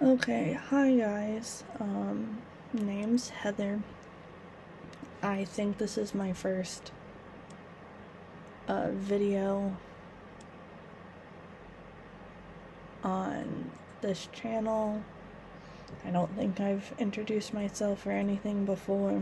Okay, hi guys. Name's Heather. I think this is my first video on this channel. I don't think I've introduced myself or anything before.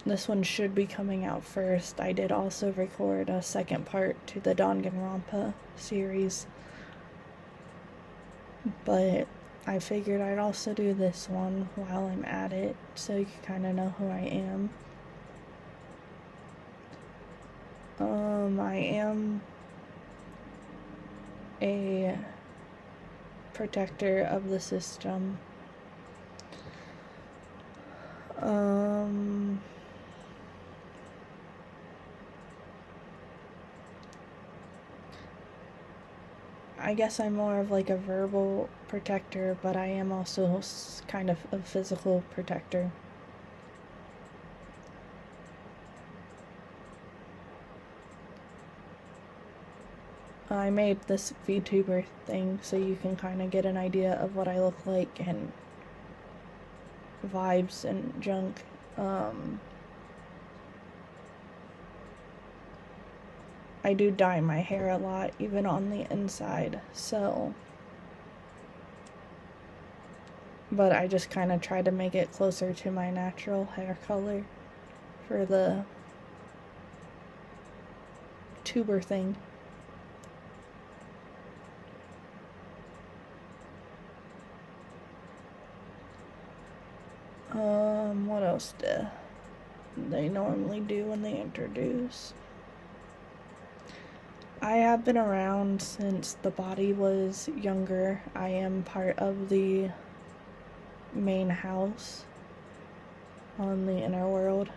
This one should be coming out first. I did also record a second part to the Danganronpa series, but I figured I'd also do this one while I'm at it, so you can kind of know who I am. I am a protector of the system. I guess I'm more of like a verbal protector, but I am also kind of a physical protector. I made this VTuber thing so you can kind of get an idea of what I look like and vibes and junk. I do dye my hair a lot, even on the inside, so. But I just kind of try to make it closer to my natural hair color for the tuber thing. What else do they normally do when they introduce? I have been around since the body was younger. I am part of the main house on the inner world.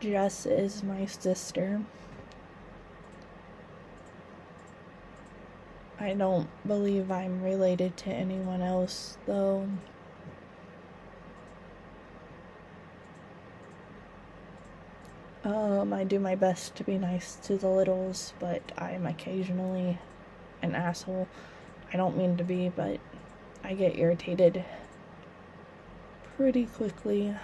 Jess is my sister. I don't believe I'm related to anyone else, though. I do my best to be nice to the littles, but I'm occasionally an asshole. I don't mean to be, but I get irritated pretty quickly.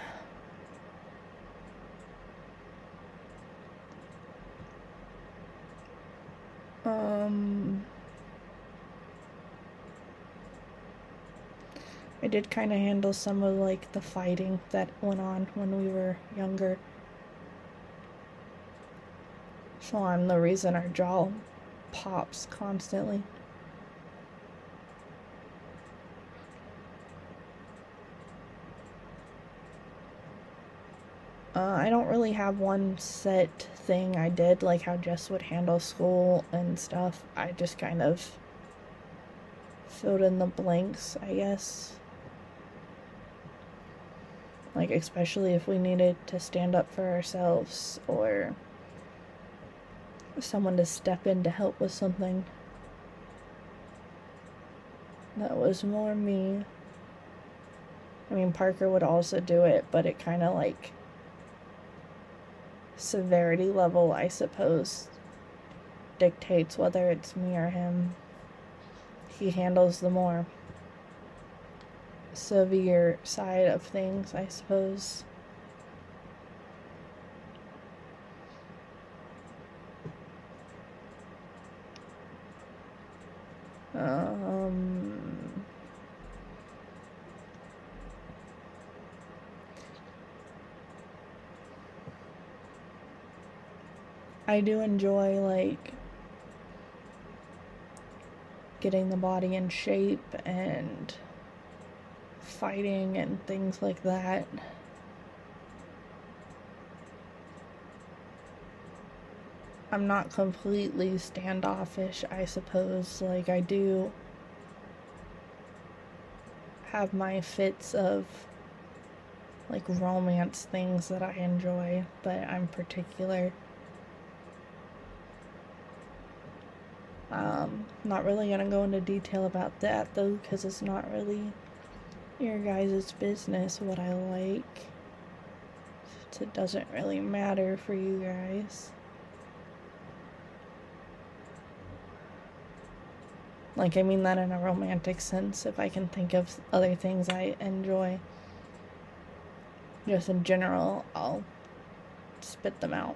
I did kind of handle some of like the fighting that went on when we were younger. So I'm the reason our jaw pops constantly. I don't really have one set thing I did, like how Jess would handle school and stuff. I just kind of filled in the blanks, I guess. Like, especially if we needed to stand up for ourselves or someone to step in to help with something. That was more me. I mean, Parker would also do it, but it kind of like severity level, I suppose, dictates whether it's me or him. He handles the more severe side of things, I suppose. I do enjoy, like, getting the body in shape and fighting and things like that. I'm not completely standoffish, I suppose. Like, I do have my fits of, like, romance things that I enjoy, but I'm particular. Not really gonna go into detail about that though, because it's not really your guys' business what I like. since it doesn't really matter for you guys. Like, I mean that in a romantic sense, if I can think of other things I enjoy. Just in general, I'll spit them out.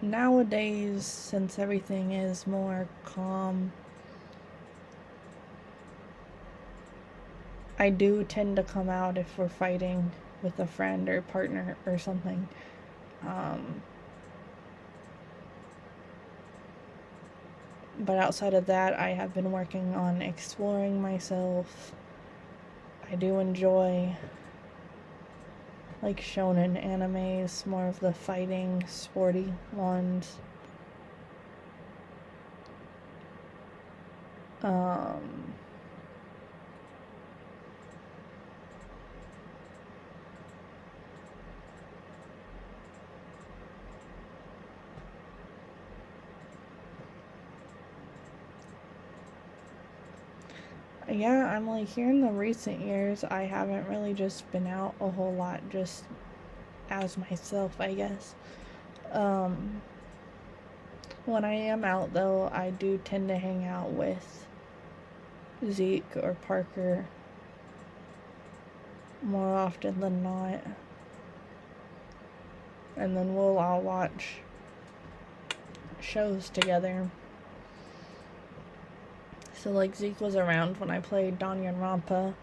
Nowadays, since everything is more calm, I do tend to come out if we're fighting with a friend or partner or something. But outside of that, I have been working on exploring myself. I do enjoy like shonen animes, more of the fighting, sporty ones. Yeah, I'm like, here in the recent years, I haven't really just been out a whole lot just as myself, I guess. When I am out, though, I do tend to hang out with Zeke or Parker more often than not. And then we'll all watch shows together. So, like, Zeke was around when I played Danganronpa,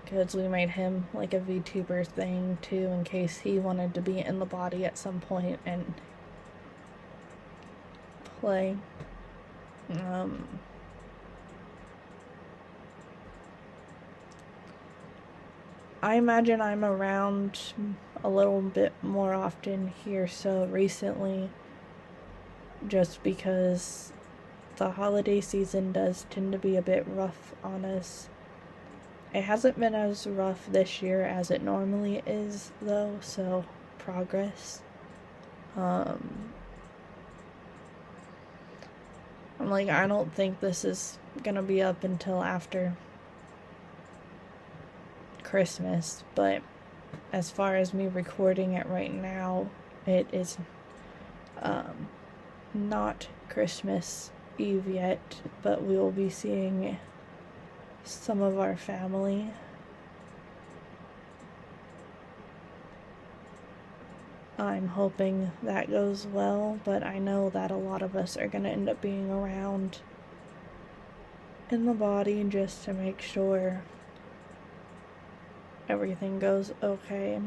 because we made him, like, a VTuber thing, too, in case he wanted to be in the body at some point and play. I imagine I'm around a little bit more often here so recently, just because the holiday season does tend to be a bit rough on us. It hasn't been as rough this year as it normally is, though, so progress. I'm like, I don't think this is gonna be up until after Christmas, but as far as me recording it right now, it is not Christmas Eve yet, but we will be seeing some of our family. I'm hoping that goes well, but I know that a lot of us are going to end up being around in the body just to make sure everything goes okay.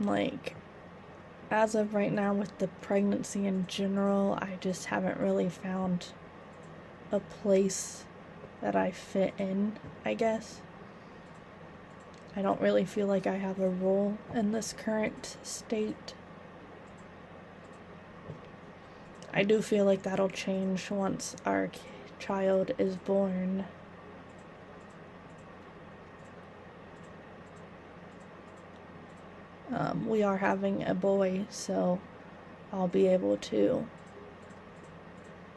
Like, as of right now with the pregnancy in general, I just haven't really found a place that I fit in, I guess. I don't really feel like I have a role in this current state. I do feel like that'll change once our child is born. We are having a boy, so I'll be able to,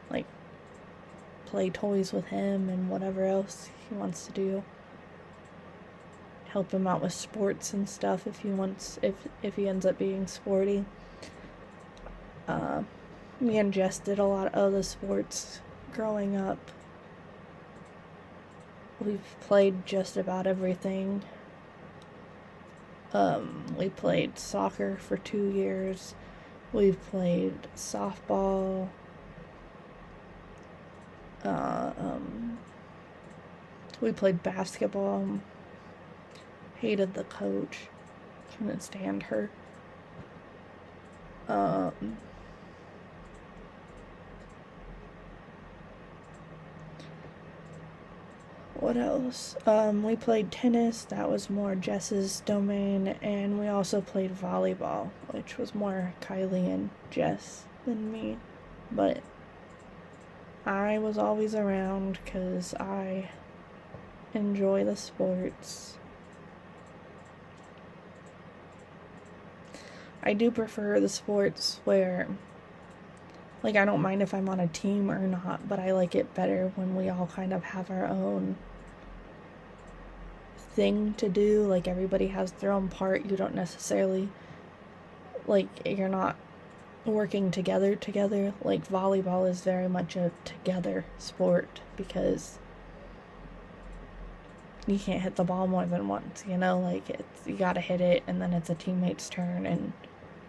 like, play toys with him and whatever else he wants to do. Help him out with sports and stuff if he ends up being sporty. Me and Jess did a lot of the sports growing up. We've played just about everything. We played soccer for 2 years. We've played softball. We played basketball. Hated the coach. Couldn't stand her. What else? We played tennis. That was more Jess's domain. And we also played volleyball, which was more Kylie and Jess than me. But I was always around because I enjoy the sports. I do prefer the sports where, like, I don't mind if I'm on a team or not, but I like it better when we all kind of have our own thing to do. Like, everybody has their own part. You don't necessarily, like, you're not working together. Like, volleyball is very much a together sport because you can't hit the ball more than once, you know? Like, you gotta hit it, and then it's a teammate's turn, and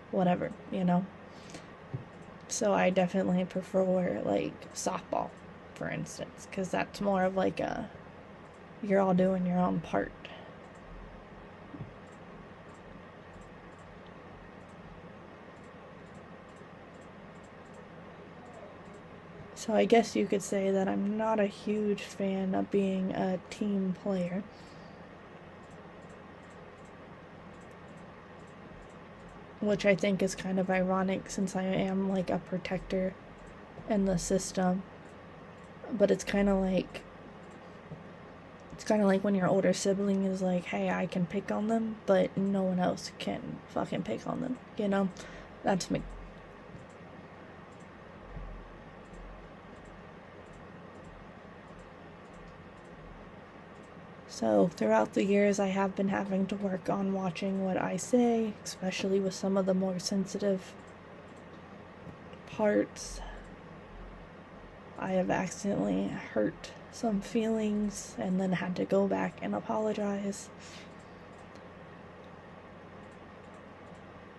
whatever, you know? So I definitely prefer, like, softball, for instance, because that's more of like you're all doing your own part. So I guess you could say that I'm not a huge fan of being a team player. Which I think is kind of ironic since I am like a protector in the system. But it's kind of like when your older sibling is like, hey, I can pick on them, but no one else can fucking pick on them, you know? That's me. So, throughout the years, I have been having to work on watching what I say, especially with some of the more sensitive parts. I have accidentally hurt some feelings and then had to go back and apologize.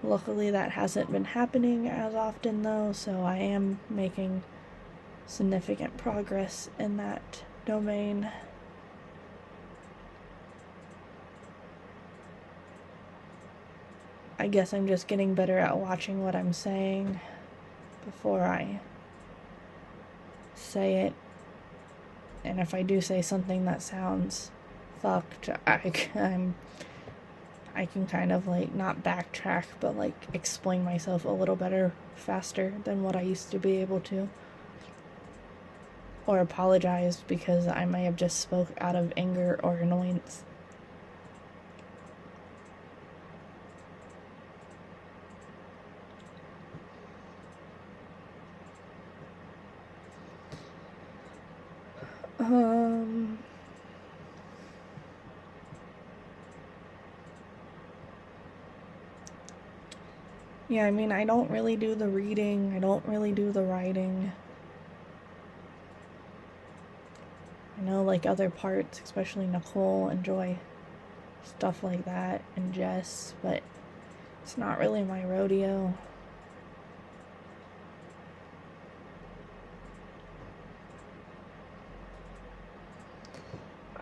Luckily, that hasn't been happening as often, though, so I am making significant progress in that domain. I guess I'm just getting better at watching what I'm saying before I say it. And if I do say something that sounds fucked, I can kind of like not backtrack, but like explain myself a little better faster than what I used to be able to. Or apologize because I may have just spoke out of anger or annoyance. Yeah, I mean, I don't really do the reading, I don't really do the writing. I know, like, other parts, especially Nicole, enjoy stuff like that, and Jess, but it's not really my rodeo.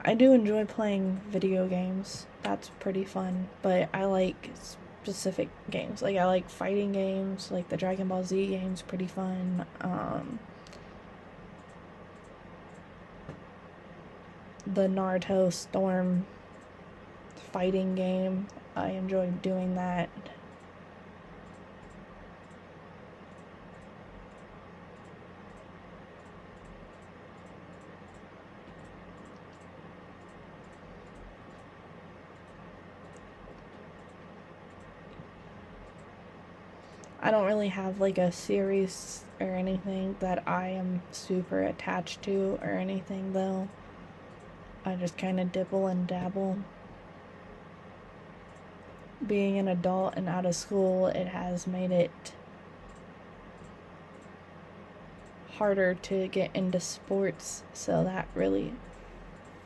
I do enjoy playing video games. That's pretty fun, but I like specific games. Like, I like fighting games, like the Dragon Ball Z game's pretty fun. The Naruto Storm fighting game, I enjoy doing that. I don't really have like a series or anything that I am super attached to or anything, though. I just kind of dibble and dabble. Being an adult and out of school, it has made it harder to get into sports, so that really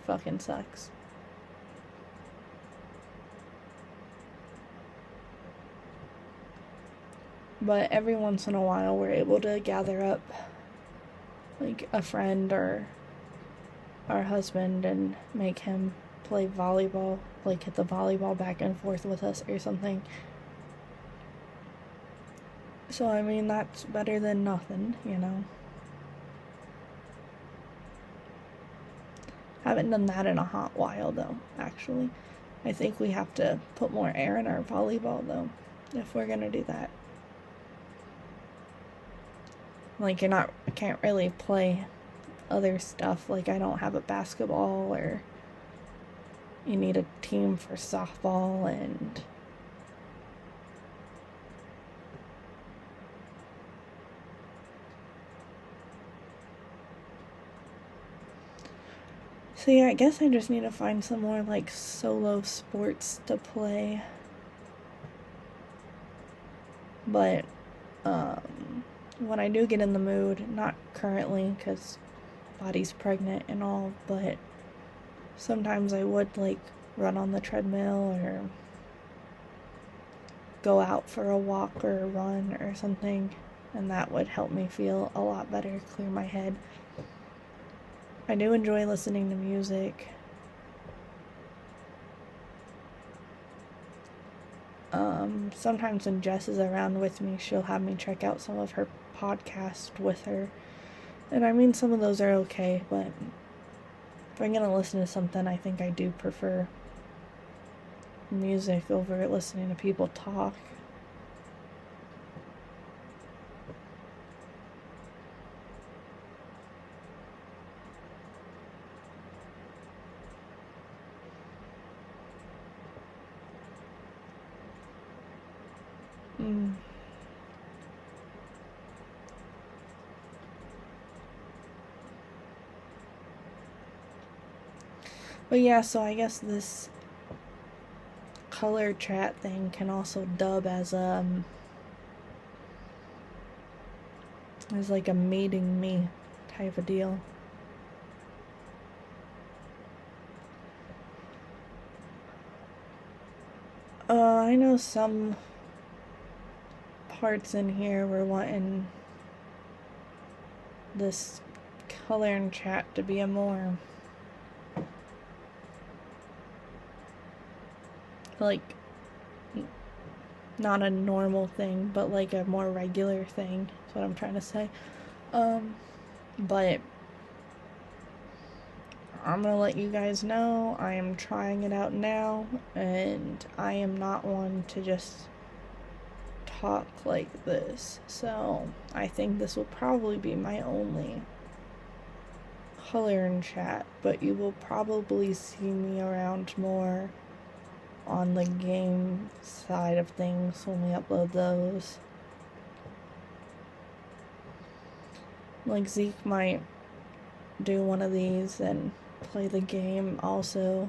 fucking sucks. But every once in a while, we're able to gather up like a friend or our husband and make him play volleyball, like hit the volleyball back and forth with us or something. So, I mean, that's better than nothing, you know? Haven't done that in a hot while, though, actually. I think we have to put more air in our volleyball, though, if we're gonna do that. Like, can't really play other stuff. Like, I don't have a basketball, or you need a team for softball, and so yeah, I guess I just need to find some more like solo sports to play. But when I do get in the mood, not currently because body's pregnant and all, but sometimes I would like run on the treadmill or go out for a walk or a run or something, and that would help me feel a lot better, clear my head. I do enjoy listening to music. Sometimes when Jess is around with me, she'll have me check out some of her podcasts with her. And I mean, some of those are okay, but if I'm gonna listen to something, I think I do prefer music over listening to people talk. But yeah, so I guess this color chat thing can also dub as like a meeting me type of deal. I know some parts in here were wanting this color and chat to be a more like not a normal thing, but like a more regular thing. That's what I'm trying to say. But I'm gonna let you guys know I am trying it out now, and I am not one to just talk like this, so I think this will probably be my only color and chat, but you will probably see me around more on the game side of things when we upload those. Like, Zeke might do one of these and play the game also,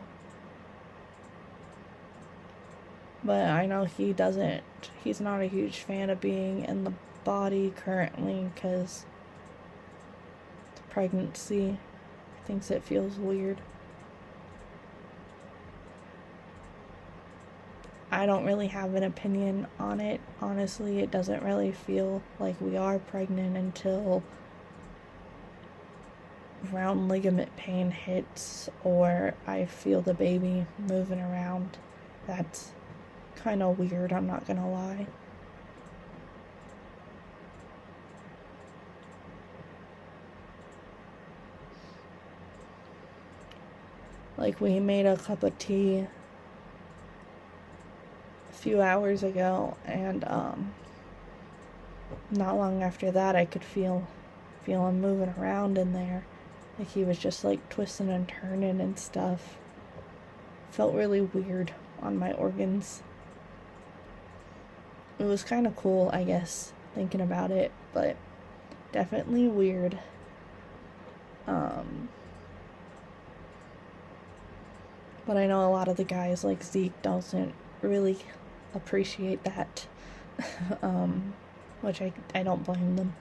but I know he's not a huge fan of being in the body currently because the pregnancy. He thinks it feels weird. I don't really have an opinion on it. Honestly, it doesn't really feel like we are pregnant until round ligament pain hits or I feel the baby moving around. That's kind of weird, I'm not gonna lie. Like, we made a cup of tea a few hours ago, and not long after that I could feel him moving around in there. Like, he was just like twisting and turning and stuff. Felt really weird on my organs. It was kind of cool, I guess, thinking about it, but definitely weird. But I know a lot of the guys, like Zeke, doesn't really appreciate that, which I don't blame them.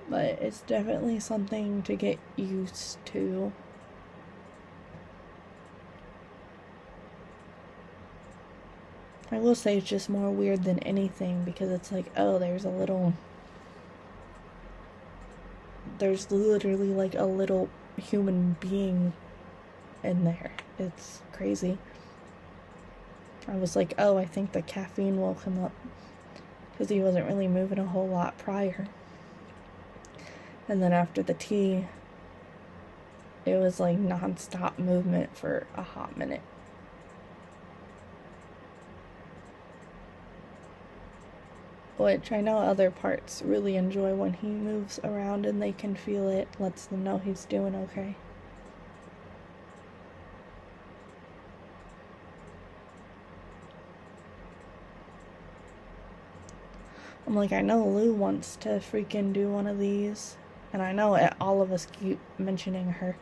But it's definitely something to get used to. I will say it's just more weird than anything because it's like, oh, there's literally like a little human being in there. It's crazy. I was like, oh, I think the caffeine woke him up because he wasn't really moving a whole lot prior. And then after the tea, it was like non-stop movement for a hot minute. which I know other parts really enjoy when he moves around and they can feel it, lets them know he's doing okay. I'm like, I know Lou wants to freaking do one of these, and I know all of us keep mentioning her,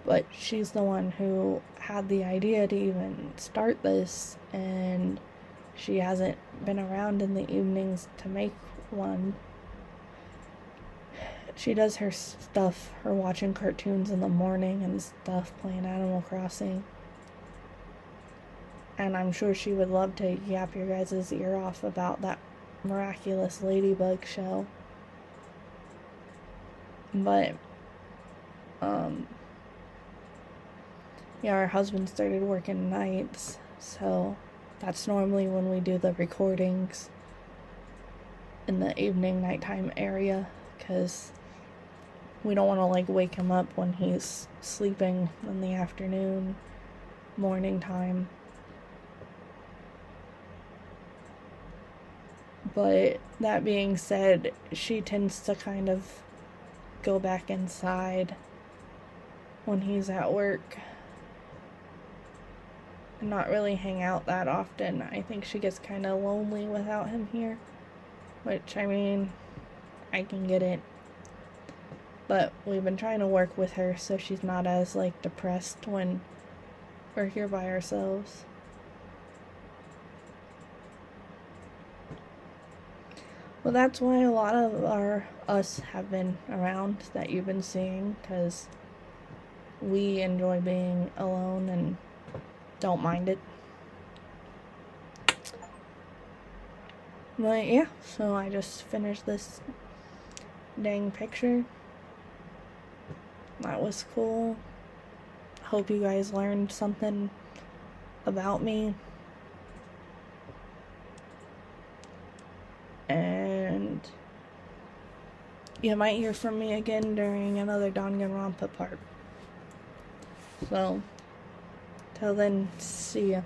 but she's the one who had the idea to even start this, and she hasn't been around in the evenings to make one. She does her stuff, her watching cartoons in the morning and stuff, playing Animal Crossing. And I'm sure she would love to yap your guys' ear off about that miraculous ladybug show. But, yeah, our husband started working nights, so that's normally when we do the recordings in the evening, nighttime area, because we don't want to, like, wake him up when he's sleeping in the afternoon, morning time. But that being said, she tends to kind of go back inside when he's at work and not really hang out that often. I think she gets kind of lonely without him here, which, I mean, I can get it. But we've been trying to work with her so she's not as, like, depressed when we're here by ourselves. Well, that's why a lot of us have been around that you've been seeing, because we enjoy being alone and don't mind it. But yeah, so I just finished this dang picture. That was cool. Hope you guys learned something about me. And you might hear from me again during another Danganronpa part. So, till then, see ya.